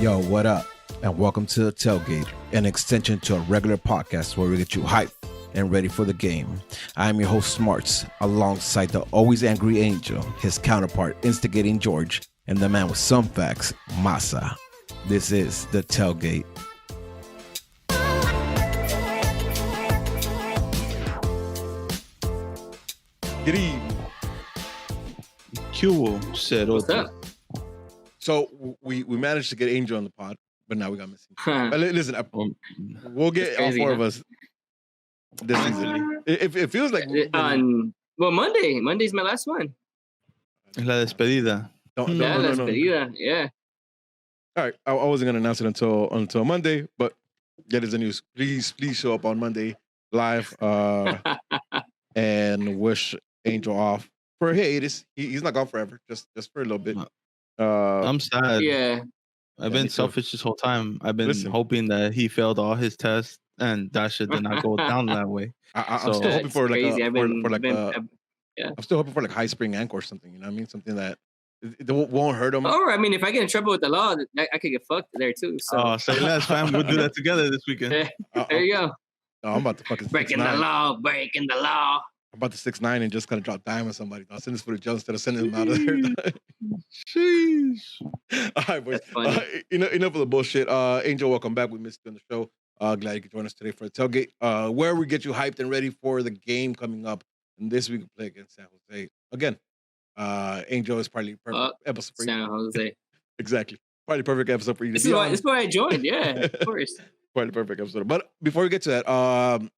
Yo, what up? And welcome to Tailgate, an extension to a regular podcast where we get you hyped and ready for the game. I am your host, Smurfs, alongside the always angry Angel, his counterpart, instigating George, and the man with some facts, Masa. This is the Tailgate. Good evening. What's up? So we managed to get Angel on the pod, but now we got missing. But listen, we'll get all four of us this season. It feels like Monday. Monday's my last one. La despedida. La despedida. Yeah. All right, I wasn't gonna announce it until Monday, but that is the news. Please show up on Monday live and wish Angel off for a hiatus. He's not gone forever, just for a little bit. I'm sad. Yeah. I've been selfish this whole time. I've been hoping that he failed all his tests and that shit did not go down that way. I'm still hoping for I'm still hoping for like high spring ankle or something. You know what I mean? Something that it won't hurt him. Or I mean, if I get in trouble with the law, I could get fucked there too. So say less, fam. We'll do that together this weekend. There you go. I'm about to fucking breaking the law. I'm about to 6'9" and just gonna drop dime on somebody. I'll send this for the judge instead of sending him out of there. Sheesh. All right, boys. Enough of the bullshit. Angel, welcome back. We missed you on the show. Glad you could join us today for the Tailgate, where we get you hyped and ready for the game coming up. And this week we play against San Jose again. Angel is probably perfect episode for you. San Jose. Exactly. Probably perfect episode for you. This is why I joined. Yeah, of course. Probably the perfect episode. But before we get to that,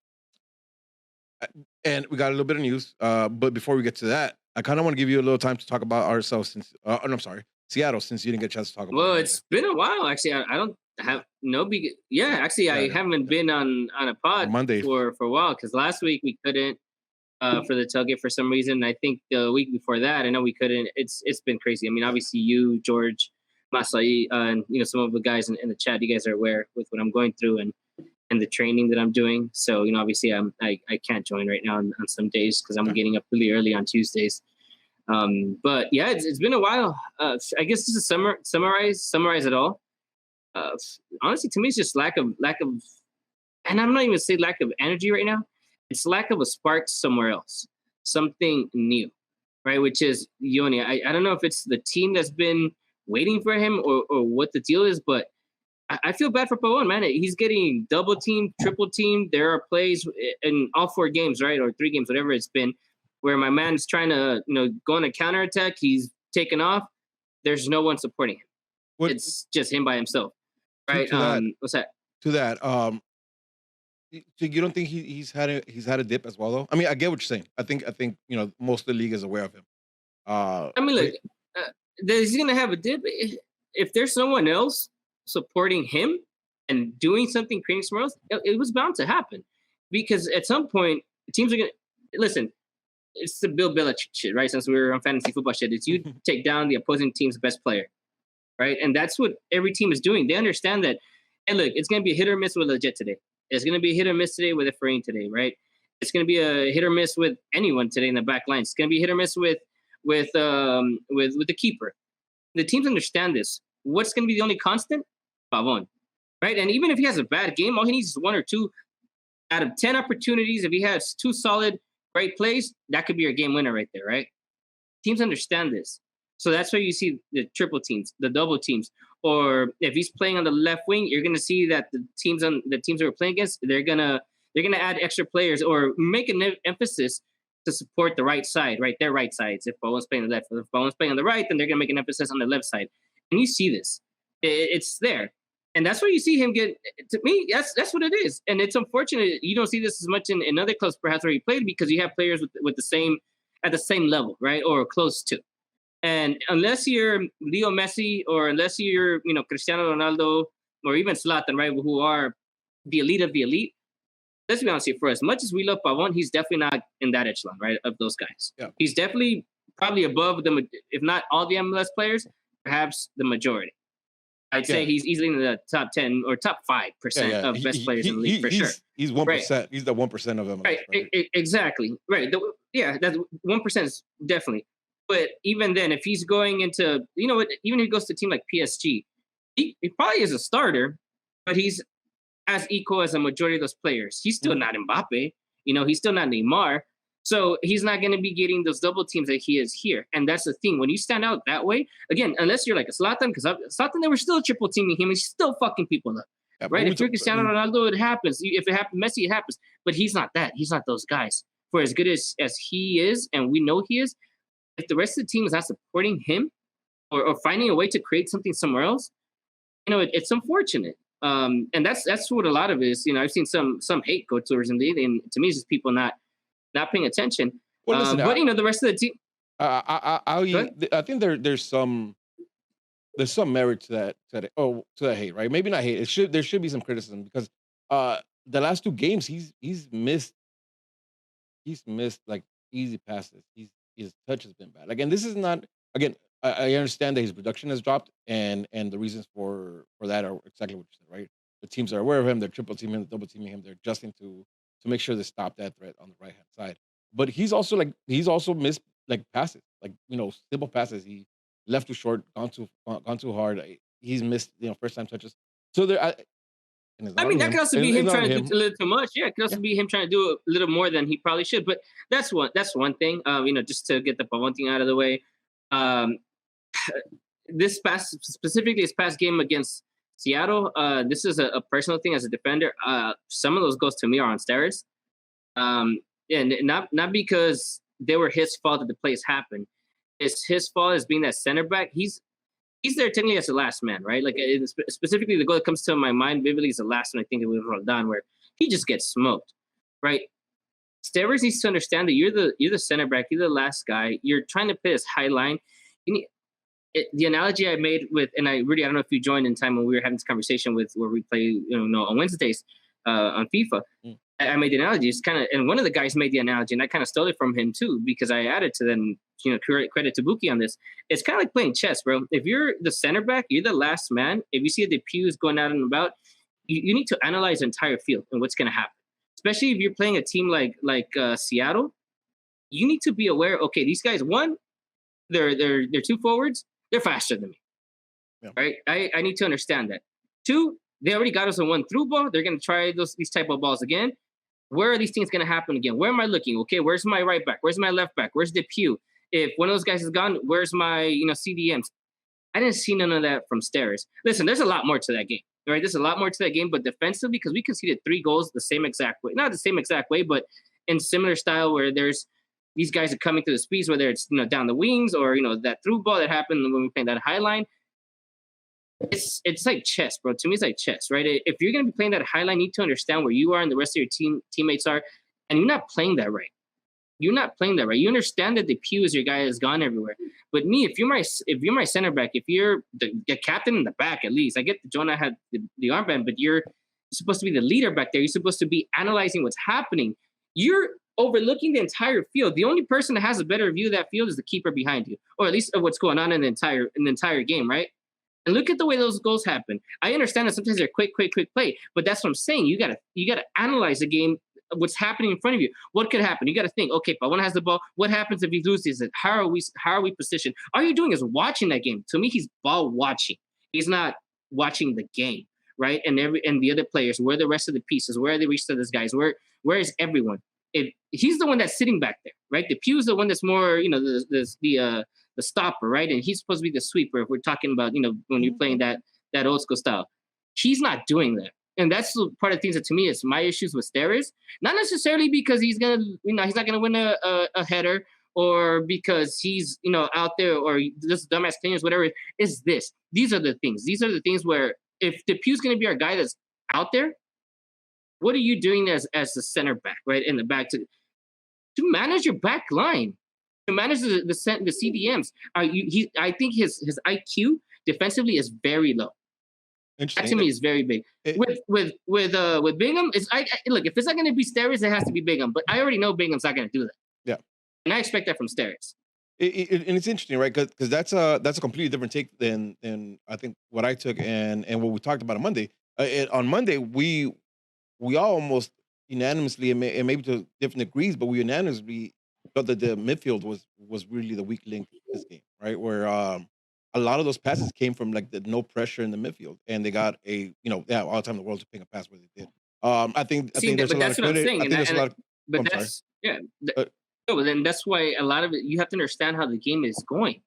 and we got a little bit of news. But before we get to that, I kind of want to give you a little time to talk about ourselves since Seattle, since you didn't get a chance to talk about it. Well, it's been a while actually. I don't have no big I haven't been on a pod Monday for a while because last week we couldn't for the tailgate for some reason. I think the week before that, I know we couldn't. It's been crazy. I mean, obviously you, George, Masai, and some of the guys in the chat, you guys are aware with what I'm going through and the training that I'm doing. So, obviously I can't join right now on some days because I'm getting up really early on Tuesdays. But yeah, it's been a while. I guess just to summarize it all. Honestly, to me, it's just lack of, and I'm not even say lack of energy right now. It's lack of a spark somewhere else, something new, right? Which is Yoni. I don't know if it's the team that's been waiting for him or what the deal is, but I feel bad for Pavon, man. He's getting double team, triple team. There are plays in all 4 games, right? Or 3 games, whatever it's been, where my man's trying to, go on a counterattack. He's taken off. There's no one supporting him. It's just him by himself, right? What's that? To that, so you don't think he's had a dip as well, though? I mean, I get what you're saying. I think most of the league is aware of him. I mean, look, he's gonna have a dip if there's someone else supporting him and doing something, creating somewhere else. It was bound to happen because at some point teams are gonna listen. It's the Bill Belichick shit, right? Since we were on fantasy football shit, it's you take down the opposing team's best player, right? And that's what every team is doing. They understand that. And look, it's gonna be a hit or miss with Legit today. It's gonna be a hit or miss today with Efrain today, right? It's gonna be a hit or miss with anyone today in the back line. It's gonna be hit or miss with the keeper. The teams understand this. What's gonna be the only constant? Pavon, right? And even if he has a bad game, all he needs is 1 or 2 out of 10 opportunities. If he has 2 solid, great plays, that could be your game winner right there, right? Teams understand this. So that's why you see the triple teams, the double teams, or if he's playing on the left wing, you're going to see that the teams that we're playing against, they're gonna add extra players or make an emphasis to support the right side, right? Their right sides. If Bowen's playing on the left, if Bowen's playing on the right, then they're going to make an emphasis on the left side. And you see this. It's there. And that's where you see him get, to me, that's what it is. And it's unfortunate you don't see this as much in other clubs perhaps where he played because you have players at the same level, right? Or close to. And unless you're Leo Messi or unless you're, Cristiano Ronaldo or even Zlatan, right, who are the elite of the elite, let's be honest here, for as much as we love Pavon, he's definitely not in that echelon, right, of those guys. Yeah. He's definitely probably above them, if not all the MLS players, perhaps the majority. I'd say he's easily in the top 10 or top 5% of best players in the league, for sure. He's 1%. Right. He's the 1% of them. Right, exactly. Right. That's 1% is definitely. But even then, if he's going into, even if he goes to a team like PSG, he probably is a starter, but he's as equal as a majority of those players. He's still not Mbappe. He's still not Neymar. So he's not going to be getting those double teams that he is here. And that's the thing. When you stand out that way, again, unless you're like a Zlatan, because Zlatan, they were still triple teaming him. He's still fucking people up. Yeah, right? If you're Cristiano Ronaldo, it happens. If it happens, Messi, it happens. But he's not that. He's not those guys. For as good as he is, and we know he is, if the rest of the team is not supporting him or finding a way to create something somewhere else, it's unfortunate. And that's what a lot of it is. I've seen some hate go towards him, and to me, it's just people not paying attention. Well, listen, but the rest of the team. I think there's some merit to that hate, right? Maybe not hate. There should be some criticism because the last 2 games he's missed like easy passes. His touch has been bad. Again, this is not. Again, I understand that his production has dropped, and the reasons for that are exactly what you said, right? The teams are aware of him. They're triple teaming, double teaming him. They're adjusting to make sure they stop that threat on the right hand side. But he's also missed like passes, like simple passes. He left too short, gone too hard. He's missed first time touches. So there. I mean, that could also be him trying to do a little too much. Yeah, it could also be him trying to do a little more than he probably should. But that's one thing. Just to get the one thing out of the way. This past game against Seattle, this is a personal thing as a defender. Some of those goals to me are on Steres. And not because they were his fault that the plays happened. It's his fault as being that center back. He's there technically as the last man, right? Like specifically, the goal that comes to my mind vividly is the last one. I think it was Roldan, where he just gets smoked, right? Steres needs to understand that you're the center back, you're the last guy. You're trying to play this high line. The analogy I made with, and I don't know if you joined in time when we were having this conversation with where we play, on Wednesdays on FIFA. I made the analogy. It's kind of, and one of the guys made the analogy, and I kind of stole it from him too because I added to them. Credit to Buki on this. It's kind of like playing chess, bro. If you're the center back, you're the last man. If you see the pews going out and about, you need to analyze the entire field and what's going to happen. Especially if you're playing a team like Seattle, you need to be aware. Okay, these guys, one, they're 2 forwards. They're faster than me, right? I need to understand that. 2, they already got us on 1 through ball. They're going to try these type of balls again. Where are these things going to happen again? Where am I looking? Okay, where's my right back? Where's my left back? Where's the pew? If one of those guys is gone, where's my CDMs? I didn't see none of that from Steres. Listen, there's a lot more to that game, right? There's a lot more to that game, but defensively, because we conceded 3 goals the same exact way, not the same exact way, but in similar style where there's these guys are coming through the speeds, whether it's down the wings or that through ball that happened when we played that high line. It's like chess, bro. To me, it's like chess, right? If you're going to be playing that high line, you need to understand where you are and the rest of your teammates are, and you're not playing that right. You're not playing that right. You understand that the pew is your guy has gone everywhere. But me, if you're my center back, if you're the captain in the back, at least I get Jonah had the armband, but you're supposed to be the leader back there. You're supposed to be analyzing what's happening. You're overlooking the entire field. The only person that has a better view of that field is the keeper behind you, or at least of what's going on in the entire game, right? And look at the way those goals happen. I understand that sometimes they're quick play, but that's what I'm saying. You gotta analyze the game, what's happening in front of you. What could happen? You got to think, okay, Pavona has the ball. What happens if he loses it? How are we positioned? All you're doing is watching that game. To me, he's ball watching. He's not watching the game, right? And the other players, where are the rest of the pieces? Where are the rest of these guys? Where is everyone? If he's the one that's sitting back there, right? The pew's the one that's more, the stopper, right? And he's supposed to be the sweeper. If we're talking about, when you're playing that old school style, he's not doing that. And that's part of the things that to me is my issues with Steres. Not necessarily because he's not gonna win a header, or because he's out there, or this dumbass cleaners, whatever. Is this? These are the things. These are the things where if Depew's gonna be our guy that's out there, what are you doing as the center back, right in the back to manage your back line, to manage the CDMs? I think his IQ defensively is very low. That to me is very big. With Bingham, look, if it's not going to be Steres, it has to be Bingham. But I already know Bingham's not going to do that. Yeah, and I expect that from Steres. And it's interesting, right? Because that's a completely different take than I think what I took and what we talked about on Monday. On Monday, we all almost unanimously, and maybe to different degrees, but we unanimously felt that the midfield was really the weak link in this game, right? Where a lot of those passes came from like the no pressure in the midfield, and they got all the time in the world to pick a pass where they did. I think there's a lot of credit. I think there's a lot of. But that's yeah. No, then that's why a lot of it. You have to understand how the game is going,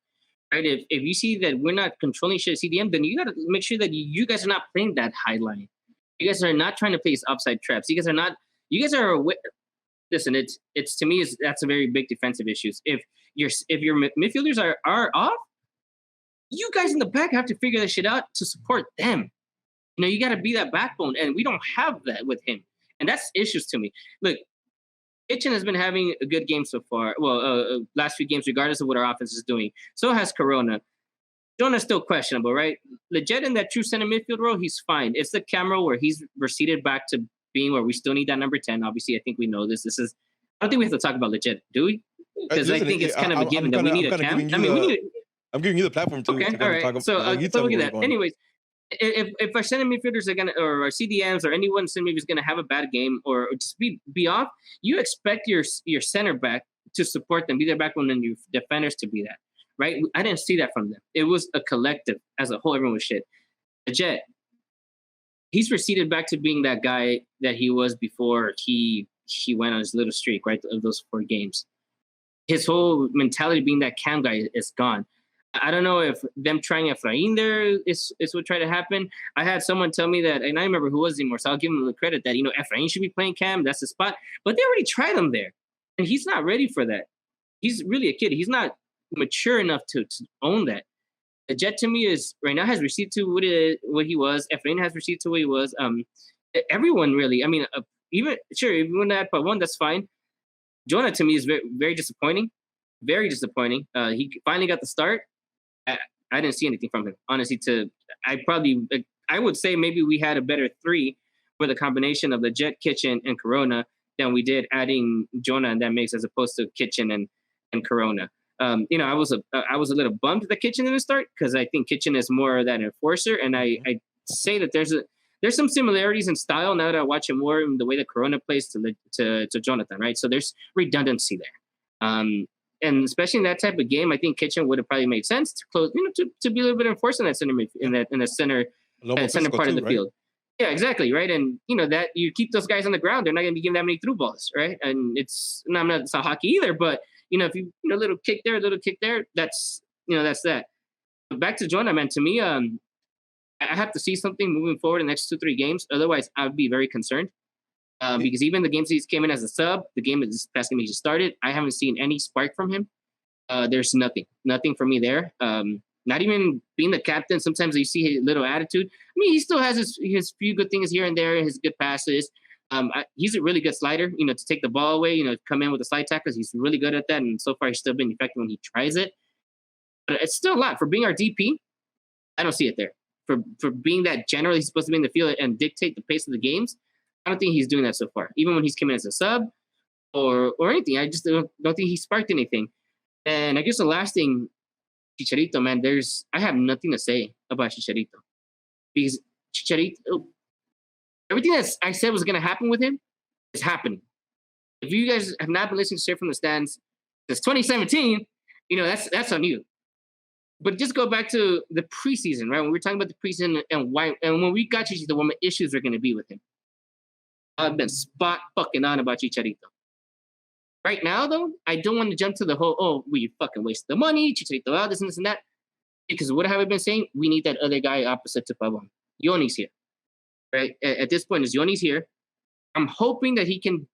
right? If you see that we're not controlling shit at CDM, then you got to make sure that you guys are not playing that high line. You guys are not trying to place offside traps. You guys are not. You guys are. Listen, it's to me that's a very big defensive issue. If your midfielders are off, you guys in the back have to figure that shit out to support them. You got to be that backbone, and we don't have that with him, and that's issues to me. Look, Kitchen has been having a good game so far. Well, last few games, regardless of what our offense is doing. So has Corona. Jonah's still questionable, right? Legit in that true center midfield role, he's fine. It's the camera where he's receded back to being where we still need that number 10. Obviously, I think we know this. I don't think we have to talk about Legit, do we? Because I think it's kind of a given that we need a cam. I'm giving you the platform to. Okay, all right. So look at that. Anyways, if our center midfielders are gonna, or our CDMs, or anyone maybe is gonna have a bad game or just be off, you expect your center back to support them, be their backbone, and your defenders to be that, right? I didn't see that from them. It was a collective as a whole. Everyone was shit. The Jet, he's receded back to being that guy that he was before he went on his little streak, right? Of those 4 games, his whole mentality being that cam guy is gone. I don't know if them trying Efrain there is what tried to happen. I had someone tell me that, and I remember who was anymore, so I'll give him the credit that, Efrain should be playing cam. That's the spot. But they already tried him there, and he's not ready for that. He's really a kid. He's not mature enough to own that. The Jet to me is right now has received to what he was. Efrain has received to what he was. Everyone really. I mean, even if you win that part 1, that's fine. Jonah to me is very, very disappointing. Very disappointing. He finally got the start. I didn't see anything from him, honestly. I would say maybe we had a better 3 with a combination of the Jet, Kitchen, and Corona than we did adding Jonah in that mix as opposed to Kitchen and Corona. I was a little bummed that Kitchen didn't start because I think Kitchen is more of that enforcer, and I say that there's some similarities in style now that I watch him more in the way that Corona plays to Jonathan, right? So there's redundancy there. And especially in that type of game, I think Kitchen would have probably made sense to close, to be a little bit enforcing that center in the center part of the field. Yeah, exactly, right. And that you keep those guys on the ground, they're not going to be giving that many through balls, right? And it's not hockey either, but if you little kick there, that's that's that. But back to Jonah, man. To me, I have to see something moving forward in the next 2-3 games. Otherwise, I would be very concerned. Because even the games he's came in as a sub, the game this past game he just started, I haven't seen any spark from him. There's nothing for me there. Not even being the captain. Sometimes you see his little attitude. I mean, he still has his few good things here and there, his good passes. He's a really good slider, to take the ball away, come in with the slide tackles. He's really good at that. And so far, he's still been effective when he tries it. But it's still a lot. For being our DP, I don't see it there. For being that generally he's supposed to be in the field and dictate the pace of the games, I don't think he's doing that so far. Even when he's come in as a sub or anything, I just don't think he sparked anything. And I guess the last thing, Chicharito, man, I have nothing to say about Chicharito. Because Chicharito, everything that I said was going to happen with him is happening. If you guys have not been listening to Straight from the Stands since 2017, that's on you. But just go back to the preseason, right? When we were talking about the preseason and when we got Chicharito, what my issues are going to be with him. I've been spot fucking on about Chicharito. Right now, though, I don't want to jump to the whole, we fucking wasted the money, Chicharito out, this and this and that. Because what have I been saying? We need that other guy opposite to Pavon. Yoni's here. Right? At this point, Yoni's here. I'm hoping that he can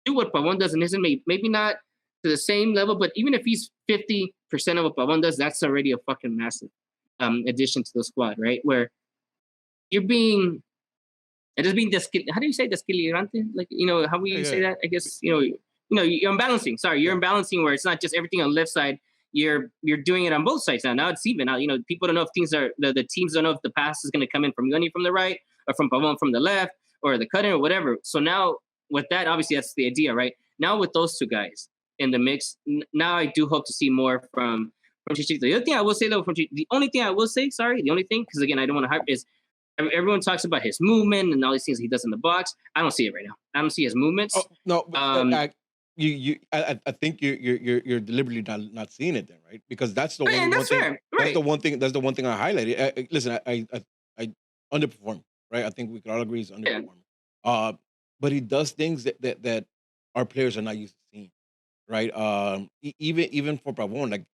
do what Pavon does and isn't maybe not to the same level, but even if he's 50% of what Pavon does, that's already a fucking massive addition to the squad, right? Where you're being... It is being how do you say desquilibrante? Like, how we say that? I guess, you're unbalancing. Sorry, you're unbalancing where it's not just everything on the left side. You're doing it on both sides now. Now it's even. Now, people don't know if the teams don't know if the pass is going to come in from Yoni from the right or from Pavon from the left or the cut-in or whatever. So now with that, obviously that's the idea, right? Now with those 2 guys in the mix, now I do hope to see more from Chicharito. The other thing I will say though, the only thing, because again, I don't want to hype is, everyone talks about his movement and all these things he does in the box. I don't see it right now. I don't see his movements. Oh, no, I think you're deliberately not seeing it then, right? Because that's the one thing. Fair. That's the one thing. That's the one thing I highlighted. Listen, I underperform, right? I think we could all agree he's underperforming. But he does things that our players are not used to seeing, right? Even for Pavon, like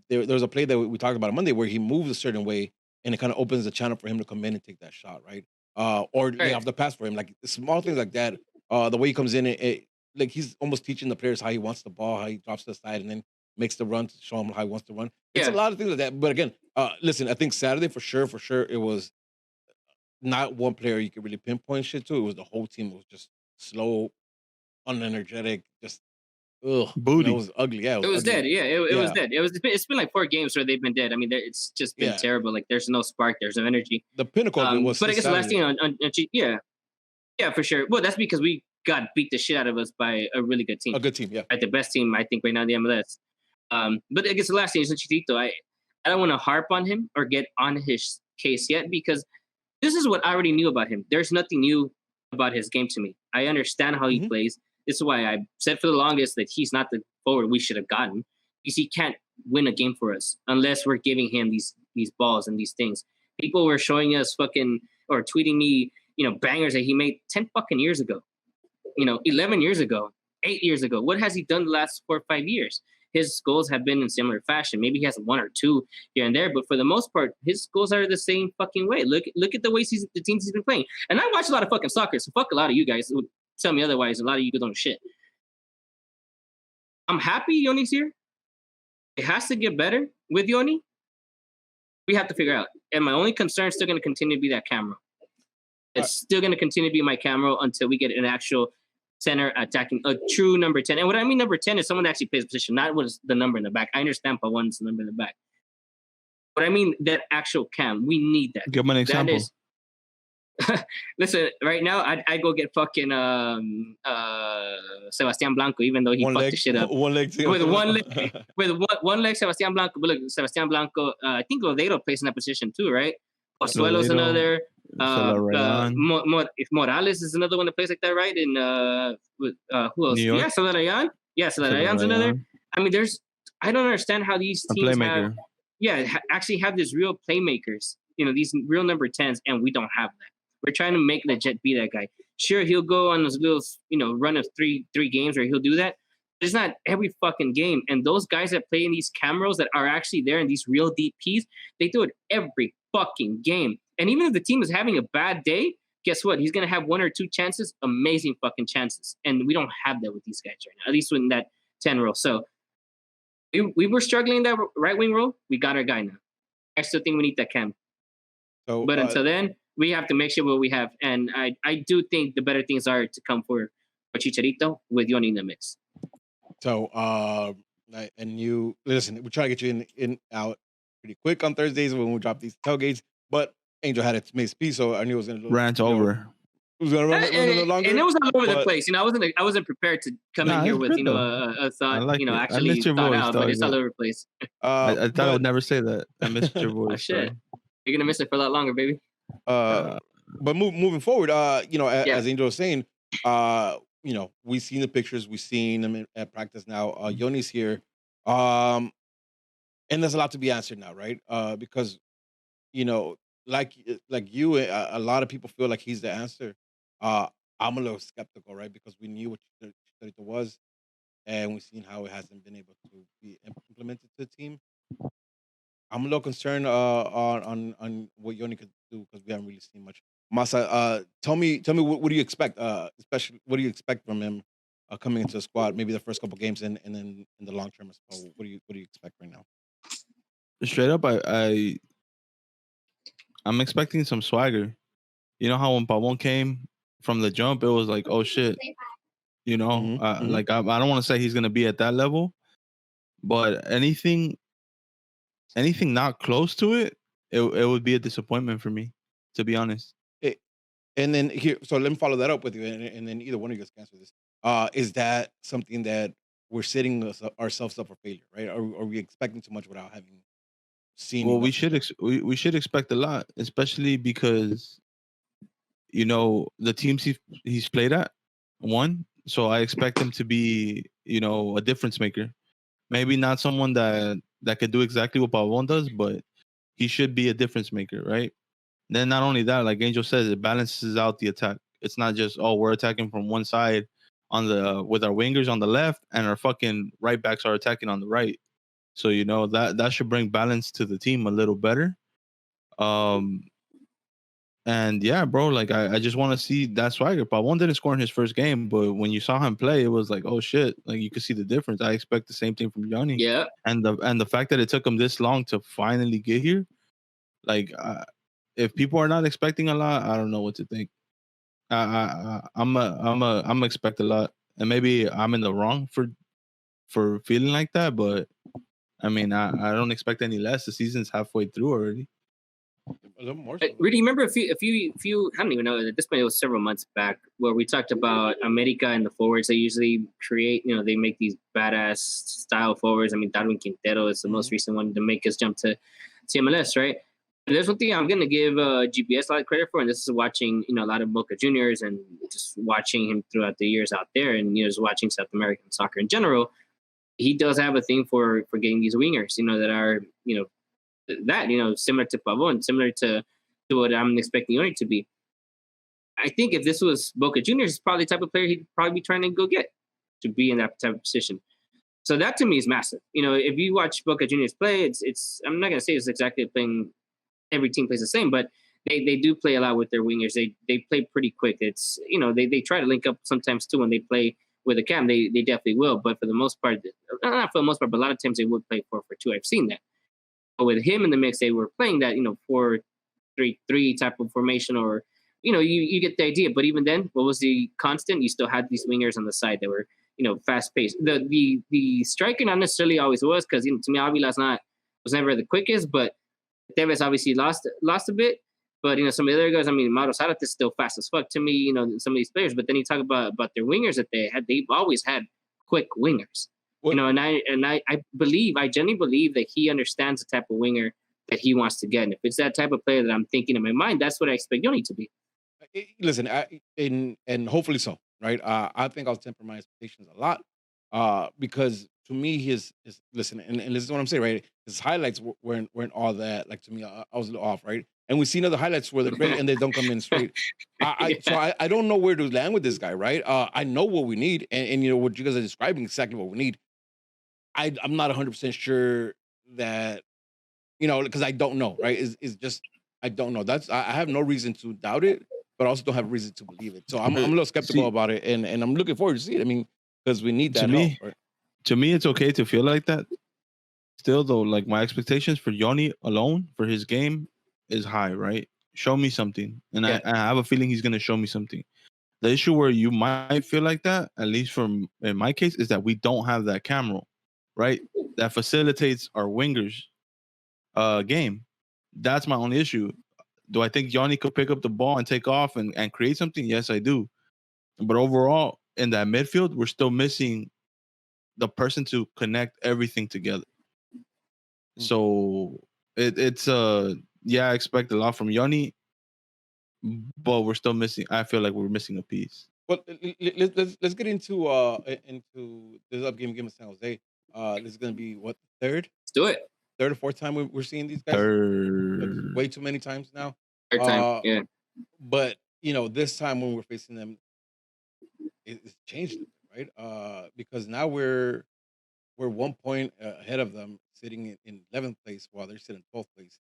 there was a play that we talked about on Monday where he moves a certain way and it kind of opens the channel for him to come in and take that shot, right? Or lay off the pass for him, like small things like that. The way he comes in, like he's almost teaching the players how he wants the ball, how he drops to the side, and then makes the run to show him how he wants to run. It's a lot of things like that. But again, listen, I think Saturday for sure, it was not one player you could really pinpoint shit to. It was the whole team. It was just slow, unenergetic, just booty. It was ugly. Yeah, it was dead. Yeah, it was dead. It's been like 4 games where they've been dead. I mean, it's just been terrible. Like there's no spark, there's no energy. The pinnacle of it was. But I guess the last thing on yeah, for sure. Well, that's because we got beat the shit out of us by a really good team. A good team, yeah. Like the best team, I think, right now in the MLS. But I guess the last thing is Chicharito. I don't want to harp on him or get on his case yet because this is what I already knew about him. There's nothing new about his game to me. I understand how he plays. This is why I said for the longest that he's not the forward we should have gotten because he can't win a game for us unless we're giving him these balls and these things. People were showing us fucking or tweeting me, bangers that he made 10 fucking years ago, 11 years ago, 8 years ago. What has he done the last 4 or 5 years? His goals have been in similar fashion. Maybe he has 1 or 2 here and there, but for the most part, his goals are the same fucking way. Look at the way the teams he's been playing. And I watch a lot of fucking soccer, so fuck a lot of you guys would tell me otherwise. A lot of you don't shit. I'm happy Yoni's here. It has to get better with Yoni. We have to figure out. And my only concern is still going to continue to be that camera. It's still going to continue to be my camera until we get an actual center attacking, a true number 10. And what I mean number 10 is someone that actually plays position, not what is the number in the back. I understand Pawan's the number in the back. But I mean that actual cam. We need that. Give me an example. Listen, right now I'd go get fucking Sebastian Blanco, even though he fucked the shit up. One leg too. With one leg, Sebastian Blanco. But look, Sebastian Blanco, I think Lodeiro plays in that position too, right? Pozuelo's another. If Morales is another one that plays like that, right? And who else? Yeah, Solarayan. Yeah, Solarayan's another. I mean, I don't understand how these teams actually have these real playmakers. These real number 10s, and we don't have that. We're trying to make Legit be that guy. Sure, he'll go on this little, run of three games where he'll do that. It's not every fucking game. And those guys that play in these cameras that are actually there in these real DPs, they do it every fucking game. And even if the team is having a bad day, guess what? He's going to have 1 or 2 chances, amazing fucking chances. And we don't have that with these guys right now, at least in that 10 role. So we were struggling in that right wing role. We got our guy now. I still think we need that cam. So, but until then, we have to make sure what we have. And I do think the better things are to come for Chicharito with Yoni in the mix. So, and you, listen, we're trying to get you in out pretty quick on Thursdays when we drop these tailgates. But Angel had it made speed, so I knew it was going to rant over. It was going to run a little longer. And it was all over the place. I wasn't prepared to come in here with, a thought, actually thought out, but it's all over the place. I thought I would never say that. I missed your voice. Shit. You're gonna miss it for a lot longer, baby. But moving forward, as Angel was saying, we've seen the pictures, we've seen them at practice now. Yoni's here, and there's a lot to be answered now, right? Because like you, a lot of people feel like he's the answer. I'm a little skeptical, right? Because we knew what Chicharito was, and we've seen how it hasn't been able to be implemented to the team. I'm a little concerned on what Yoni could do because we haven't really seen much. Masa, tell me what do you expect? Especially what do you expect from him coming into the squad? Maybe the first couple games and then in the long term as well. What do you expect right now? Straight up, I'm expecting some swagger. You know how when Pavon came from the jump, it was like, oh shit. Like I don't want to say he's gonna be at that level, but anything not close to it would be a disappointment for me, to be honest. And then here, so let me follow that up with you, and then either one of you guys can answer this. Is that something that we're setting ourselves up for failure, right? Are we expecting too much without having seen? Well, we should expect a lot, especially because the teams he's played at, one, So I expect him to be, a difference maker. Maybe not someone that could do exactly what Pavon does, but he should be a difference maker, right? Then not only that, like Angel says, it balances out the attack. It's not just, we're attacking from one side with our wingers on the left and our fucking right backs are attacking on the right. So that should bring balance to the team a little better. And yeah, bro, like I just want to see that swagger. Pavon didn't score in his first game, but when you saw him play, it was like, oh shit, like you could see the difference. I expect the same thing from Yanni. Yeah. And the fact that it took him this long to finally get here, like if people are not expecting a lot, I don't know what to think. I'm expect a lot, and maybe I'm in the wrong for feeling like that, but I mean, I don't expect any less. The season's halfway through already. A little more so. Rudy, remember a few, I don't even know, at this point it was several months back where we talked about America and the forwards. They usually create, they make these badass style forwards. I mean, Darwin Quintero is the most recent one to make us jump to MLS, right? And there's one thing I'm going to give GPS a lot of credit for, and this is watching, a lot of Boca Juniors and just watching him throughout the years out there and, just watching South American soccer in general. He does have a thing for getting these wingers, that are, similar to Pavon, similar to what I'm expecting Yoni to be. I think if this was Boca Juniors, it's probably the type of player he'd probably be trying to go get to be in that type of position. So that to me is massive. If you watch Boca Juniors play, it's I'm not going to say it's exactly playing, every team plays the same, but they do play a lot with their wingers. They play pretty quick. It's, they try to link up sometimes too when they play with a cam. They definitely will, but for the most part, not for the most part, but a lot of times they would play 4-4-2. I've seen that. But with him in the mix, they were playing that, 4-3-3 type of formation, or, you get the idea. But even then, what was the constant? You still had these wingers on the side that were, fast paced. The striker not necessarily always was, because to me, Avila's was never the quickest, but Tevez obviously lost a bit. But some of the other guys, I mean, Mauro Zárate is still fast as fuck to me. Some of these players. But then you talk about their wingers that they had. They've always had quick wingers. What? And I genuinely believe that he understands the type of winger that he wants to get. And if it's that type of player that I'm thinking in my mind, that's what I expect Yoni to be. Listen, and hopefully so, right? I think I'll temper my expectations a lot, because to me, his listen, and this is what I'm saying, right? His highlights weren't all that. Like, to me, I was a little off, right? And we've seen other highlights where they're great and they don't come in straight. So I don't know where to land with this guy, right? I know what we need, and what you guys are describing exactly what we need. I'm not 100% sure that, because I don't know, right? Is just I don't know. I have no reason to doubt it, but I also don't have reason to believe it. So I'm a little skeptical about it, and I'm looking forward to see it. I mean, because we need that help, right? To me, it's okay to feel like that. Still, though, like my expectations for Yoni alone for his game is high, right? Show me something, and I have a feeling he's gonna show me something. The issue where you might feel like that, at least in my case, is that we don't have that camera, right? That facilitates our wingers game. That's my only issue. Do I think Yanni could pick up the ball and take off and create something? Yes, I do. But overall, in that midfield, we're still missing the person to connect everything together. So it's I expect a lot from Yanni, but we're still missing. I feel like we're missing a piece. Well, let's get into this upcoming game of San Jose. This is going to be what, third? Let's do it. Third or fourth time we're seeing these guys. Third. Way too many times now. Third time, yeah. But this time when we're facing them, it's changed, right? Because now we're 1 point ahead of them, sitting in 11th place while they're sitting in 12th place.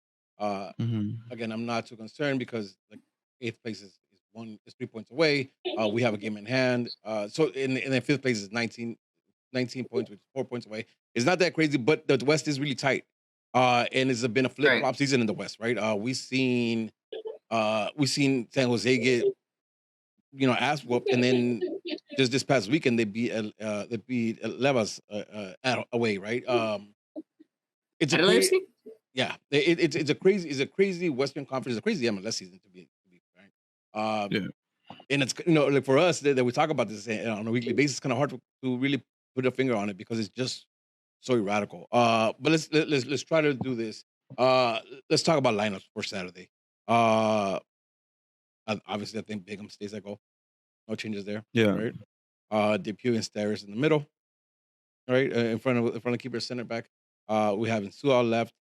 Again, I'm not too concerned because like 8th place is 3 points away. We have a game in hand. So in the 5th place is 19 points, which is 4 points away. It's not that crazy, but the West is really tight. And it's been a flip-flop season in the West, right? We've seen San Jose get ass whooped, and then just this past weekend they beat Levas away, right? It's a crazy, it's a crazy Western Conference, it's a crazy MLS season to be frank. And it's like for us that we talk about this on a weekly basis, it's kind of hard to really put a finger on it because it's just so radical. But let's try to do this. Let's talk about lineups for Saturday. Obviously, I think Bingham stays at goal. No changes there. Yeah. Right. Depew and Steris in the middle, right? In front of keeper center back. We have Insua left.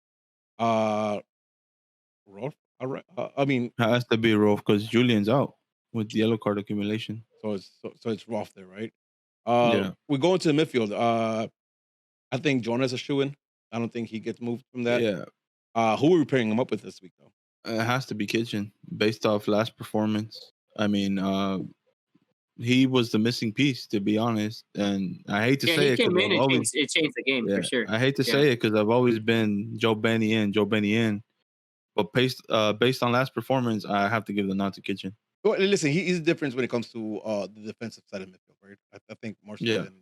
Rolf. All right. I mean, Has to be Rolf because Julian's out with yellow card accumulation. so it's Rolf there, right? Yeah. We go into the midfield. I think Jonas a shoe-in. I don't think he gets moved from that. Yeah. Who are we pairing him up with this week, though? It has to be Kitchen based off last performance. I mean, he was the missing piece, to be honest. And I hate to say he it came because in and it changed the game for sure. I hate to say it because I've always been Joe Benny in. But based on last performance, I have to give the nod to Kitchen. Well, listen, he's the difference when it comes to the defensive side of midfield, right? I think more so than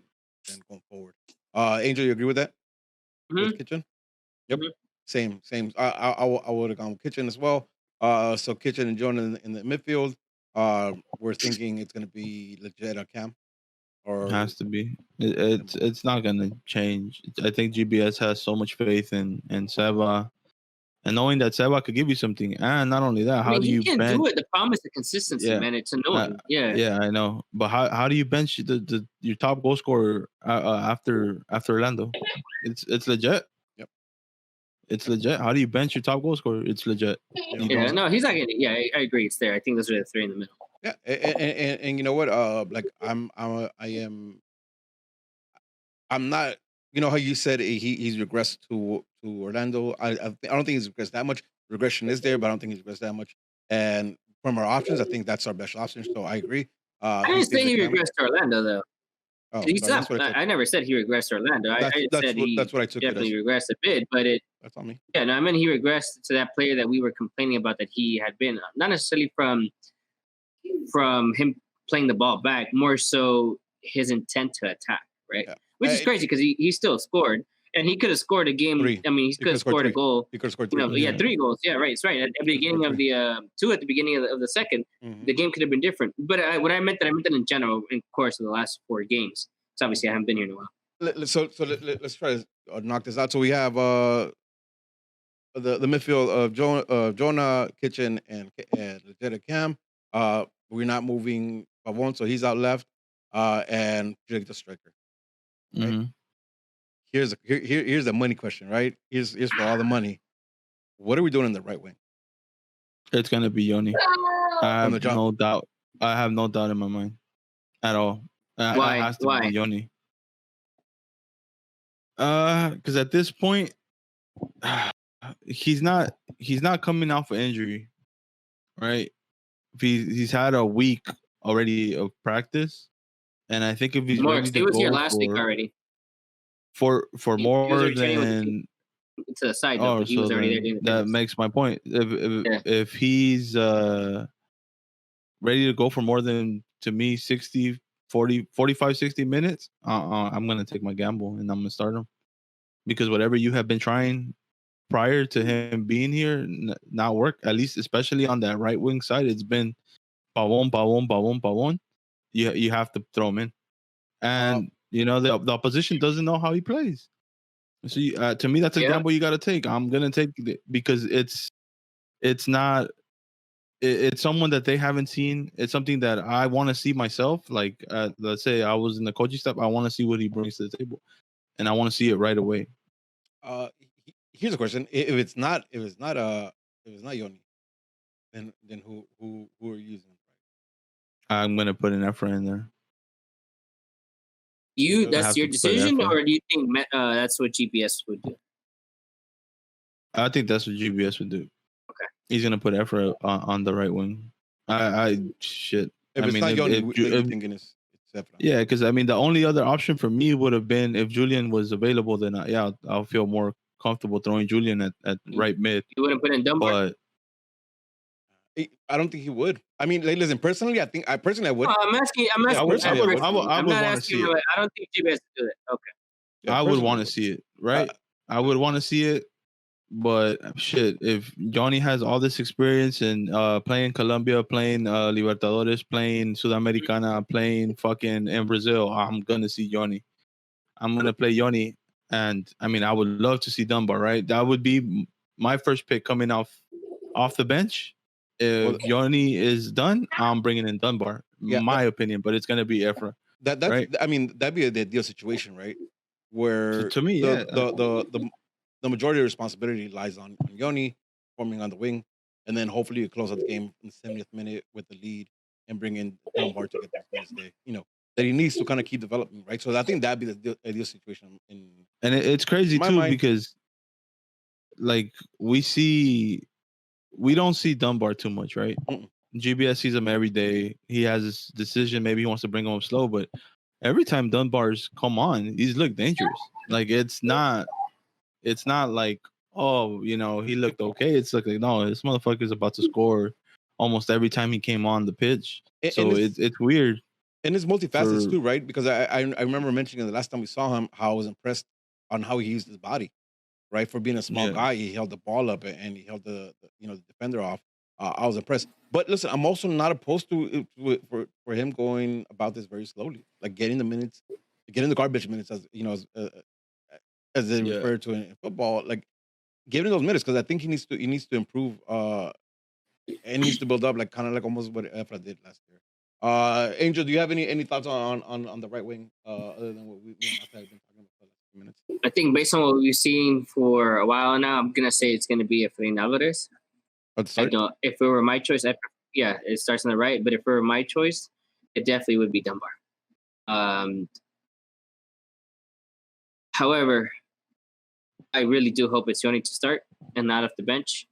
going forward. Angel, you agree with that? With Kitchen? Yep. Mm-hmm. Same. I would have gone with Kitchen as well. So Kitchen and Jonah in the midfield. We're thinking it's going to be legit a Cam. Or it has to be. It's not going to change. I think GBS has so much faith in Seba. And knowing that Seba could give you something, and not only that, how do you bench? Do it? The problem is the consistency, man. It's annoying. Yeah, I know. But how do you bench your top goal scorer after Orlando? It's legit. Yep. It's legit. How do you bench your top goal scorer? It's legit. No, he's not getting it. Yeah, I agree. It's there. I think those are the three in the middle. Yeah, and you know what? Like I'm not. You know how you said he's regressed to Orlando. I don't think he's regressed that much. Regression is there, but I don't think he's regressed that much. And from our options, I think that's our best option. So I agree. I didn't say he regressed to Orlando though. Oh, I never said he regressed to Orlando. I said that's what I took. Definitely regressed a bit, but that's on me. Yeah, no, I mean he regressed to that player that we were complaining about that he had been, not necessarily from him playing the ball back, more so his intent to attack, right? Yeah. Which is crazy because he still scored. And he could have scored a game. 3. I mean, he could have scored a goal. He could have scored 3. Yeah, 3 goals. Yeah, right. It's right. At the beginning of the 2 at the beginning of the second, the game could have been different. But what I meant that in general, in the course of the last 4 games. So obviously, I haven't been here in a while. So let's try to knock this out. So we have the midfield of Jonah, Kitchen, and Legit Cam. We're not moving Pavon, so he's out left. And Jake the striker. Right? Mm-hmm. Here's the money question, right? Here's for all the money. What are we doing in the right wing? It's gonna be Yoni. I have no doubt. I have no doubt in my mind at all. Why? It has to be Yoni. Because at this point, he's not coming off an injury, right? He's had a week already of practice, and I think if he's ready to he was here last week already. For more than to the side, though, he was already there. That makes my point. If he's ready to go for more than, to me, 60, 40, 45, 60 minutes, I'm gonna take my gamble and I'm gonna start him, because whatever you have been trying prior to him being here not work. At least, especially on that right wing side, it's been Pavon. You have to throw him in, and the opposition doesn't know how he plays. So to me, that's a gamble you got to take. I'm gonna take it because it's someone that they haven't seen. It's something that I want to see myself. Like let's say I was in the coaching staff, I want to see what he brings to the table, and I want to see it right away. Here's a question: If it's not Yoni, then who are you using? I'm gonna put an effort in there. That's your decision, or do you think that's what GPS would do? I think that's what GPS would do. Okay, he's gonna put effort on the right wing. Shit. If it's not Yoni, you're thinking it's Efra. Yeah, because I mean, the only other option for me would have been if Julian was available. Then I'll feel more comfortable throwing Julian at right mid. You wouldn't put in Dunbar. But I don't think he would. I mean, listen, personally, I would. I'm asking. I'm not asking you. I don't think GPS would do it. Okay. Yeah, I would want to see it, right? I would want to see it, but shit, if Johnny has all this experience in playing Colombia, playing Libertadores, playing Sudamericana, playing fucking in Brazil, I'm gonna see Johnny. I'm gonna play Johnny, and I mean, I would love to see Dunbar, right? That would be my first pick coming off the bench. If Yoni is done, I'm bringing in Dunbar. My opinion, but it's gonna be Efra. That's right? I mean, that'd be the ideal situation, right? Where To me, yeah. the majority of responsibility lies on Yoni forming on the wing, and then hopefully you close out the game in the 70th minute with the lead and bring in Dunbar to get those minutes there. That he needs to kind of keep developing, right? So I think that'd be the ideal situation And it's crazy my too mind. because like we don't see Dunbar too much, right? GBS sees him every day. He has his decision. Maybe he wants to bring him slow, but every time Dunbar's come on, he's looked dangerous. Like it's not like, oh, he looked okay. It's like no, this motherfucker's about to score almost every time he came on the pitch. So it's weird. And it's multifacets too, right? Because I remember mentioning the last time we saw him how I was impressed on how he used his body, right? For being a small guy, he held the ball up and he held the defender off. I was impressed. But listen, I'm also not opposed to for him going about this very slowly, like getting the minutes, getting the garbage minutes, as they refer to in football, like giving those minutes because I think he needs to improve and he needs to build up, like kind of like almost what Efra did last year. Angel, do you have any thoughts on the right wing other than what we and Mata have been talking about for the last few minutes? I think based on what we've seen for a while now, I'm gonna say it's gonna be Efrain Alvarez. I don't. If it were my choice, it starts on the right. But if it were my choice, it definitely would be Dunbar. However, I really do hope it's Yoni to start and not off the bench.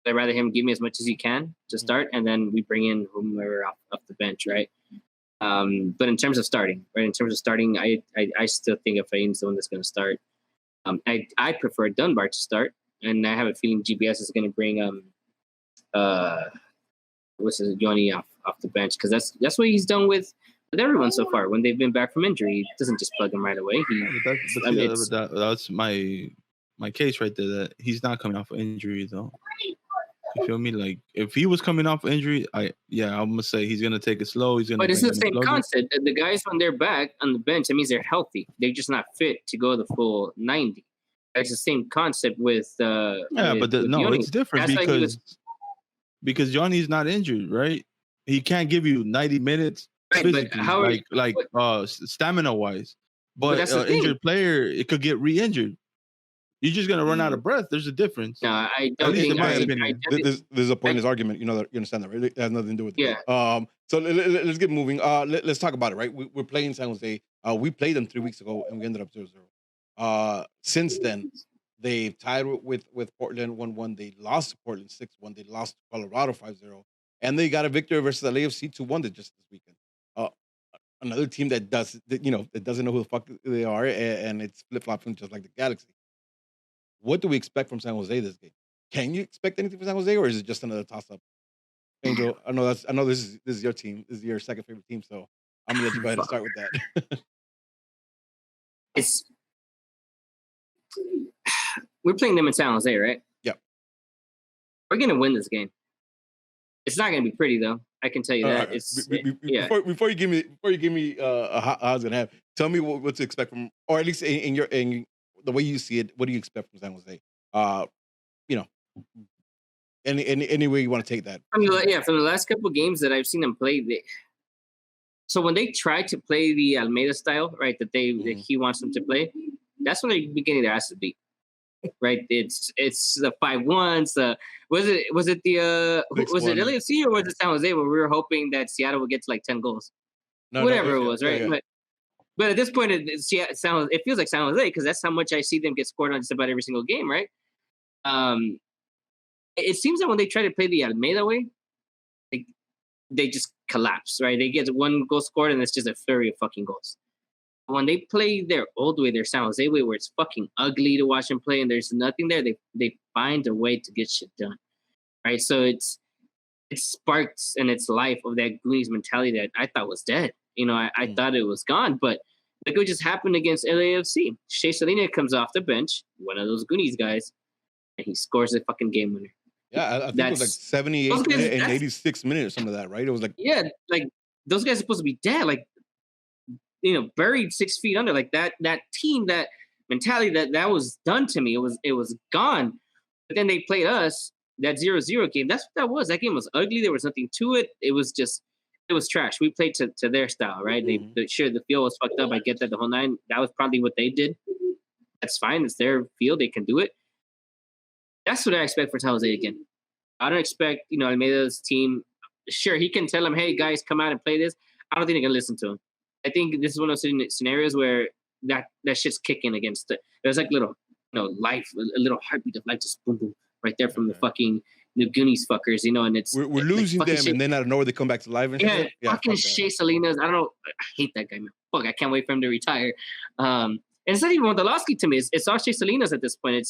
I'd rather him give me as much as he can to start, and then we bring in whomever off the bench, right? But in terms of starting, I still think Efrain's the one that's going to start. I prefer Dunbar to start, and I have a feeling GBS is going to bring Yoni off the bench because that's what he's done with everyone so far when they've been back from injury. He doesn't just plug them right away. That's my case right there. That he's not coming off of injury though. You feel me? Like if he was coming off injury, I'm gonna say he's gonna take it slow. But it's the same concept. The guys when they're back on the bench, it means they're healthy. They're just not fit to go the full 90. It's the same concept with it's different because Johnny's not injured, right? He can't give you 90 minutes physically, stamina wise. But an injured player, it could get re-injured. You're just gonna run out of breath. There's a difference. No, I don't think. In my opinion, there's a point in his argument. You understand that, right? It has nothing to do with it. So let's get moving. Let's talk about it, right? We're playing San Jose. We played them 3 weeks ago, and we ended up 0-0. Since then, they've tied with Portland 1-1. They lost to Portland 6-1. They lost to Colorado 5-0, and they got a victory versus LAFC 2-1 just this weekend. Another team that doesn't know who the fuck they are, and it's flip flopping just like the Galaxy. What do we expect from San Jose this game? Can you expect anything from San Jose, or is it just another toss-up? Angel, I know this is your team. This is your second favorite team, so I'm gonna let you go ahead and start with that. We're playing them in San Jose, right? Yep. We're gonna win this game. It's not gonna be pretty though. I can tell you that. Before you give me how it's gonna happen, tell me what to expect from, or at least in the way you see it. What do you expect from San Jose? Any way you want to take that. From the last couple of games that I've seen them play, so when they try to play the Almeida style, right, that he wants them to play, that's when they're getting their asses beat. Right, it's the 5-1s. Was it LAFC or was it San Jose where we were hoping that Seattle would get to like 10 goals? Whatever it was, right? Yeah. But at this point, it feels like San Jose because that's how much I see them get scored on just about every single game, right? It seems that when they try to play the Almeida way, they just collapse, right? They get one goal scored and it's just a flurry of fucking goals. When they play their old way, their San Jose way, where it's fucking ugly to watch them play and there's nothing there, they find a way to get shit done, right? So it sparks and it's life of that Goonies mentality that I thought was dead. I thought it was gone, but look what just happened against LAFC. Shea Salina comes off the bench, one of those Goonies guys, and he scores the fucking game winner. Yeah, I think it was like 78 and 86 minutes or something of that, right? It was like those guys are supposed to be dead, like buried 6 feet under, like that team, that mentality that was done to me. It was gone. But then they played us that 0-0 game. That's what that was. That game was ugly. There was nothing to it. It was just it was trash. We played to their style, right? Sure, the field was fucked up. I get that, the whole nine. That was probably what they did. That's fine. It's their field. They can do it. That's what I expect for San Jose again. I don't expect, Almeida's team. Sure, he can tell them, hey, guys, come out and play this. I don't think they're going to listen to him. I think this is one of those scenarios where that shit's kicking against it. There's like little, life, a little heartbeat of life, just boom, boom, right there from the fucking New Goonies fuckers, and it's we're losing them, and then out of nowhere they come back to life and shit. Yeah, fucking Shea Salinas. I don't know. I hate that guy, man. Fuck, I can't wait for him to retire. And it's not even Wondolowski to me. It's all Shea Salinas at this point.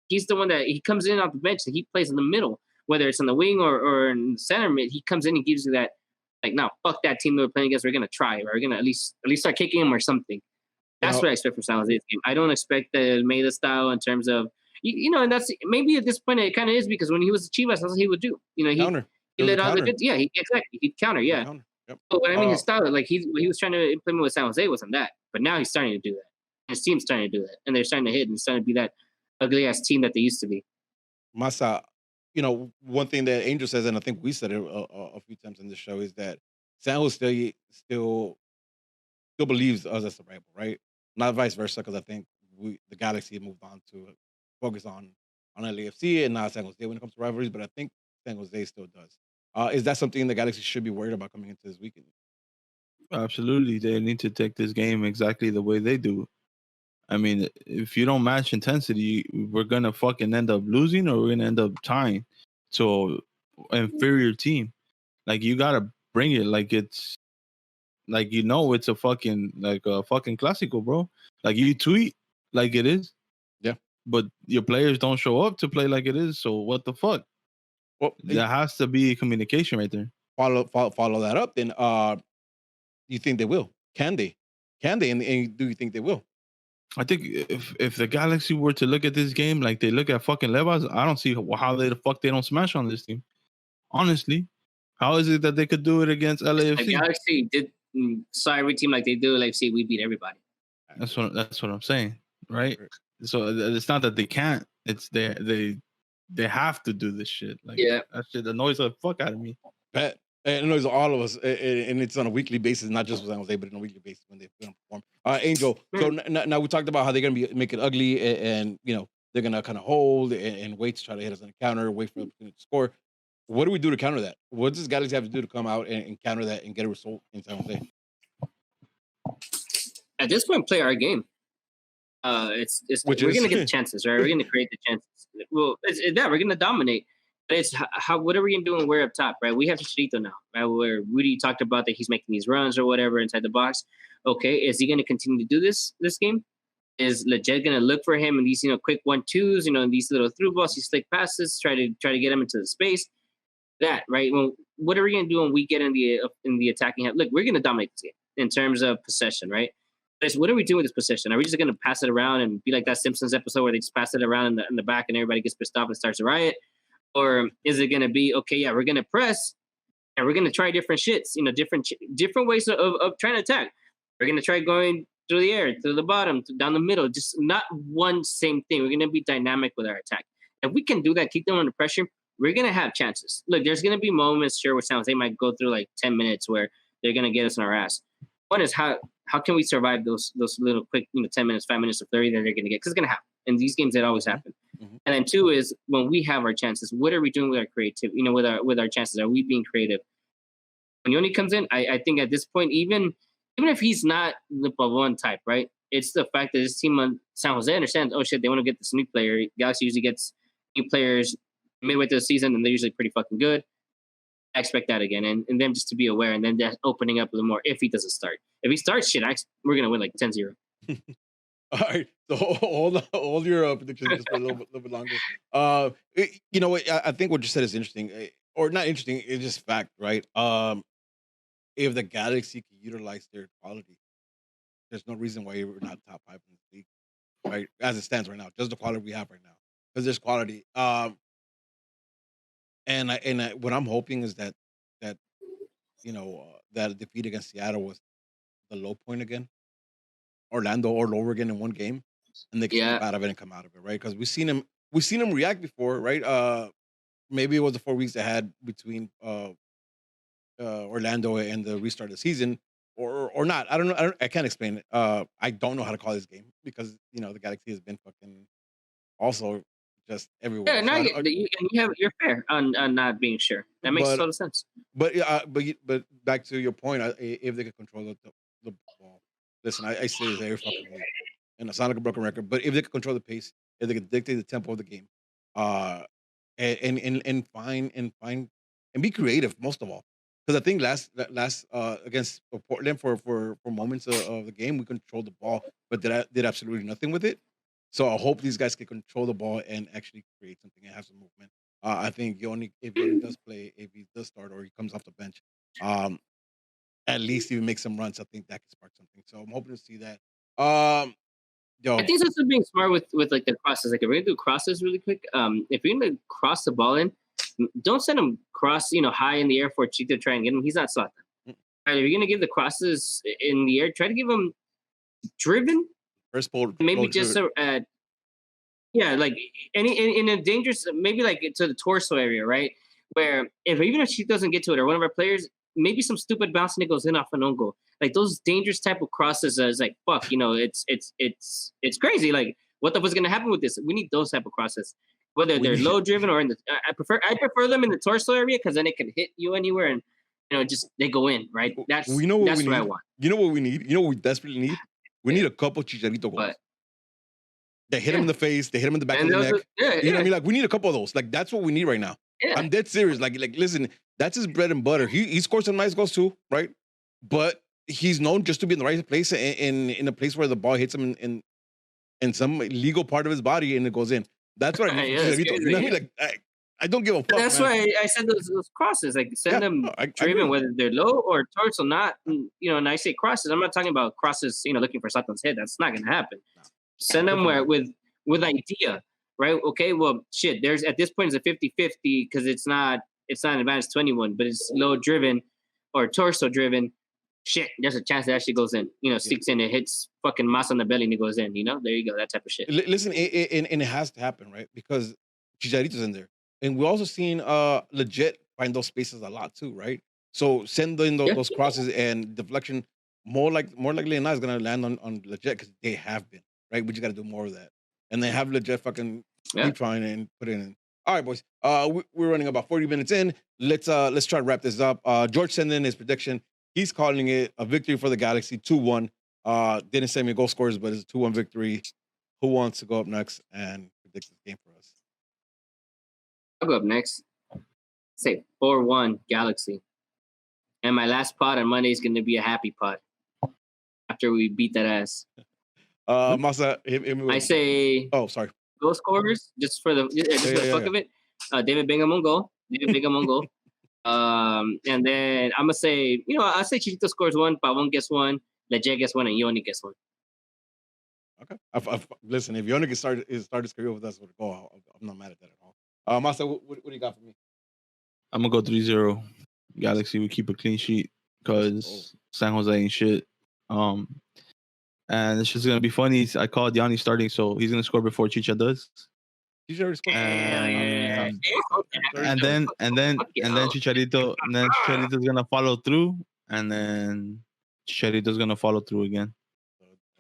He's the one that he comes in off the bench and he plays in the middle, whether it's in the wing or in the center mid. He comes in and gives you that, like, no, fuck that team that we're playing against. We're gonna try. We're gonna at least start kicking him or something. That's what I expect from San Jose's game. I don't expect the Almeida style in terms of, and that's maybe at this point it kind of is, because when he was at Chivas, that's what he would do. He let out the good. Yeah, exactly. He'd counter. Yeah. Yep. But what I mean, his style, like what he was trying to implement with San Jose wasn't that. But now he's starting to do that. His team's starting to do that, and they're starting to hit and starting to be that ugly ass team that they used to be. Masa, one thing that Angel says, and I think we said it a few times on this show, is that San Jose still believes us as a rival, right? Not vice versa, because I think the Galaxy moved on to focus on LAFC and not San Jose when it comes to rivalries, but I think San Jose still does. Is that something the Galaxy should be worried about coming into this weekend? Absolutely. They need to take this game exactly the way they do. I mean, if you don't match intensity, we're going to fucking end up losing, or we're going to end up tying to an inferior team. Like, you got to bring it like it's like, it's a fucking, like a fucking Clásico, bro. Like, you tweet like it is. Yeah. But your players don't show up to play like it is. So what the fuck? Well, there has to be communication right there. Follow that up. Then, you think they will? Can they? And do you think they will? I think if the Galaxy were to look at this game like they look at fucking Levas, I don't see how they don't smash on this team. Honestly, how is it that they could do it against LAFC? The Galaxy did saw every team like they do LAFC. We beat everybody. That's what I'm saying, right? So it's not that they can't. It's they have to do this shit. Like, that shit annoys the fuck out of me. It annoys all of us, and it's on a weekly basis, not just with San Jose, but on a weekly basis when they perform. Angel, so now we talked about how they're going to make it ugly, and they're going to kind of hold and wait to try to hit us on a counter, wait for them to score. What do we do to counter that? What does Galaxy have to do to come out and counter that and get a result in San Jose? At this point, play our game. We're going to get the chances, right? We're going to create the chances. Well, we're going to dominate. It's what are we going to do when we're up top, right? We have Chicharito now, right? Where Rudy talked about that he's making these runs or whatever inside the box. Okay, is he going to continue to do this game? Is Leggett going to look for him in these quick 1-2s, these little through balls, these slick passes, try to get him into the space? That, right? Well, what are we going to do when we get in the attacking half? Look, we're going to dominate this game in terms of possession, right? But what are we doing with this possession? Are we just going to pass it around and be like that Simpsons episode where they just pass it around in the back and everybody gets pissed off and starts a riot? Or is it going to be, okay, yeah, we're going to press and we're going to try different shits, different ways of trying to attack. We're going to try going through the air, through the bottom, down the middle, just not one same thing. We're going to be dynamic with our attack. If we can do that, keep them under pressure, we're going to have chances. Look, there's going to be moments, sure, where San Jose might go through like 10 minutes where they're going to get us on our ass. One is how can we survive those little quick 10 minutes, 5 minutes of flurry that they're going to get? Because it's going to happen. In these games, it always happens. Mm-hmm. And then two is when we have our chances, what are we doing with our creativity? With our chances, are we being creative? When Yoni comes in, I think at this point, even if he's not the Pavon type, right? It's the fact that this team on San Jose understands, oh shit, they want to get this new player. Galaxy usually gets new players midway through the season, and they're usually pretty fucking good. I expect that again, and them just to be aware, and then they're opening up a little more if he doesn't start. If he starts, shit, we're going to win like 10-0. All right, so hold your predictions just for a little bit longer. I think what you said is interesting, or not interesting. It's just fact, right? If the Galaxy can utilize their quality, there's no reason why we're not top 5 in the league, right? As it stands right now, just the quality we have right now, because there's quality. And what I'm hoping is that that defeat against Seattle was the low point again. Orlando or lower again in one game, and they can snap out of it and come out of it, right? Because we've seen him react before, right? Maybe it was the 4 weeks they had between Orlando and the restart of the season, or not. I don't know. I can't explain it. I don't know how to call this game because the Galaxy has been fucking also just everywhere. Yeah, no, you're fair on not being sure. That makes total sense. But back to your point, if they could control the ball, listen, I say this every fucking week, and it sounds like a broken record. But if they could control the pace, if they could dictate the tempo of the game, and find and be creative most of all, because I think last against Portland for moments of the game we controlled the ball, but did absolutely nothing with it. So I hope these guys can control the ball and actually create something and have some movement. I think if Yoni does play, if he does start or he comes off the bench, at least he makes some runs. I think that can spark something. So I'm hoping to see that. I think it's also being smart with like the crosses. Like if we're gonna do crosses really quick, if you're gonna cross the ball in, don't send him cross, high in the air for Cheetah to try and get him. He's not Zlatan. Right, if you're gonna give the crosses in the air, try to give him driven. First ball, maybe just like any in a dangerous, maybe like to the torso area, right? Where even if she doesn't get to it or one of our players, maybe some stupid bouncing that goes in off an own goal. Like those dangerous type of crosses is like fuck, it's crazy. Like what the fuck's gonna happen with this? We need those type of crosses, whether they're low driven or in the. I prefer them in the torso area because then it can hit you anywhere and just they go in, right? That's what I want. You know what we need? You know what we desperately need? We need a couple Chicharito goals. They hit him in the face. They hit him in the back of the neck. You know what I mean? Like we need a couple of those. Like that's what we need right now. Yeah. I'm dead serious. Like listen, that's his bread and butter. He scores some nice goals too, right? But he's known just to be in the right place in a place where the ball hits him in some legal part of his body and it goes in. That's what I need. You know what I mean? Like I don't give a fuck. That's why I said those crosses. Like send them driven, whether they're low or torso, not. And I say crosses. I'm not talking about crosses. Looking for Satan's head. That's not gonna happen. No. Send them with idea, right? Okay, well, shit. There's at this point it's a 50-50 because it's not an advanced 21, but it's low driven or torso driven. Shit, there's a chance that actually goes in. Sneaks in, it hits fucking Mas on the belly and it goes in. There you go, that type of shit. Listen, and it has to happen, right? Because Chicharito's in there. And we're also seeing legit find those spaces a lot too, right? So send in those crosses and deflection. More likely than not is gonna land on legit because they have been, right? We just gotta do more of that. And they have legit fucking keep trying and put it in. All right, boys. We're running about 40 minutes in. Let's try to wrap this up. George sent in his prediction. He's calling it a victory for the Galaxy, 2-1. Didn't send me goal scores, but it's a 2-1 victory. Who wants to go up next and predict this game for us? I'll go up next. Say 4-1 Galaxy. And my last pod on Monday is going to be a happy pod after we beat that ass. Masa, I say. Oh, sorry. Goal scorers just for the fuck of it. David Bingham on goal. And then I'm gonna say, I'll say Chichito scores 1, Pavon gets 1, Leje gets 1, and Yoni gets 1. Okay. Listen, if Yoni can start his career with us with a goal, I'm not mad at that at all. Masa, what do you got for me? I'm gonna go 3-0. Galaxy will keep a clean sheet because San Jose ain't shit. And it's just gonna be funny. I called Yanni starting, so he's gonna score before Chicha does. Chicha already scored. And then Chicharito's gonna follow through, and then Chicharito's gonna follow through again.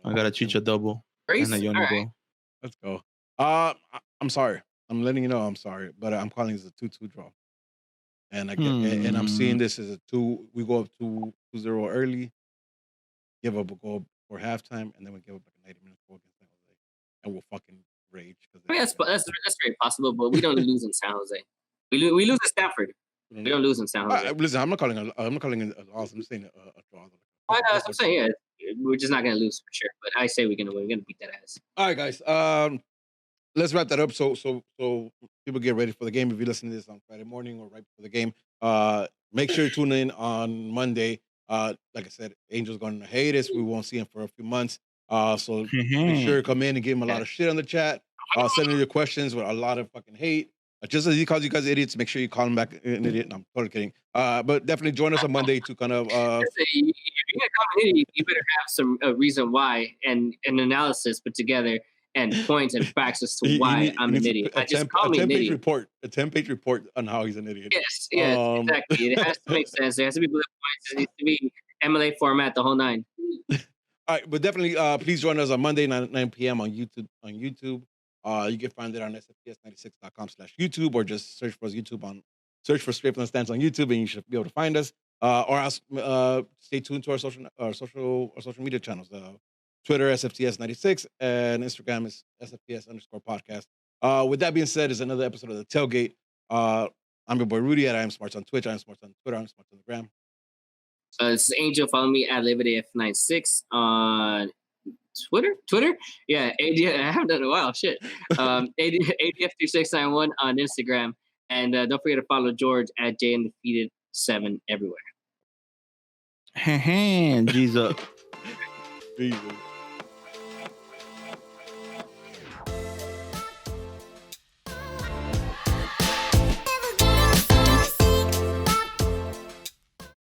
I got a Chicha double and a Yoni goal. Let's go. I'm sorry. I'm letting you know I'm sorry, but I'm calling this a 2-2 draw. And and I'm seeing this as a 2. We go up 2-0 early, give up a goal for halftime, and then we give up like a 90 minutes goal against San Jose, and we'll fucking rage. That's very possible, but we don't lose in San Jose. We lose at Stanford. We don't lose in San Jose. Listen, I'm not calling it a loss. I'm just saying a draw. I know, that's what I'm saying. Yeah, we're just not gonna lose for sure. But I say we're gonna win. We're gonna beat that ass. All right, guys. Let's wrap that up. So people get ready for the game. If you listen to this on Friday morning or right before the game, make sure you tune in on Monday. Like I said, Angel's going to hiatus. We won't see him for a few months. So make sure you come in and give him a lot of shit on the chat. Send in your questions with a lot of fucking hate. Just as he calls you guys idiots, make sure you call him back an idiot. No, I'm totally kidding. But definitely join us on Monday to kind of. If you're gonna come in, you better have some reason why and an analysis put together. and points and facts as to why I'm an idiot. I just call me an idiot. A 10-page report on how he's an idiot. Yes, exactly. It has to make sense. There has to be bullet points. It needs to be MLA format, the whole 9. All right, but definitely please join us on Monday, 9 p.m. on YouTube. You can find it on SFTS96.com/YouTube, or just search for Straight from the Stands on YouTube, and you should be able to find us. Or stay tuned to our social media channels. Twitter SFTS96 and Instagram is SFTS_podcast. With that being said, is another episode of the Tailgate. I'm your boy Rudy at I Am Smarts on Twitch, I Am Smarts on Twitter, I Am Smarts on the gram. This is Angel. Follow me at LiveItF96 on Twitter. Yeah, I haven't done it in a while. Shit. ADF3691 on Instagram. And don't forget to follow George at JNDefeated7 everywhere. Hands up. Jesus.